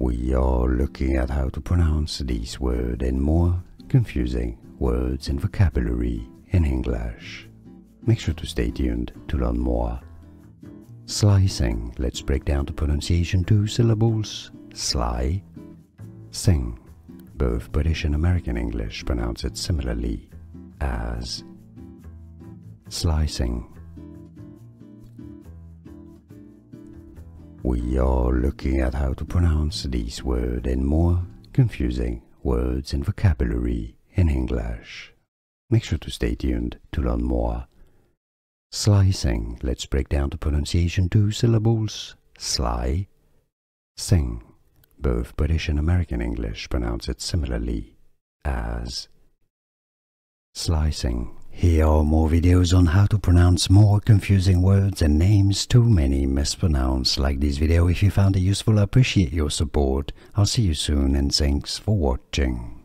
We are looking at how to pronounce these words and more confusing words and vocabulary in English. Make sure to stay tuned to learn more. Slicing. Let's break down the pronunciation. 2 syllables. Sly. Sing. Both British and American English pronounce it similarly as slicing. We are looking at how to pronounce these words and more confusing words and vocabulary in English. Make sure to stay tuned to learn more. Slicing. Let's break down the pronunciation. 2 syllables. Sly. Sing. Both British and American English pronounce it similarly as slicing. Here are more videos on how to pronounce more confusing words and names too many mispronounced. Like this video if you found it useful. I appreciate your support. I'll see you soon and thanks for watching.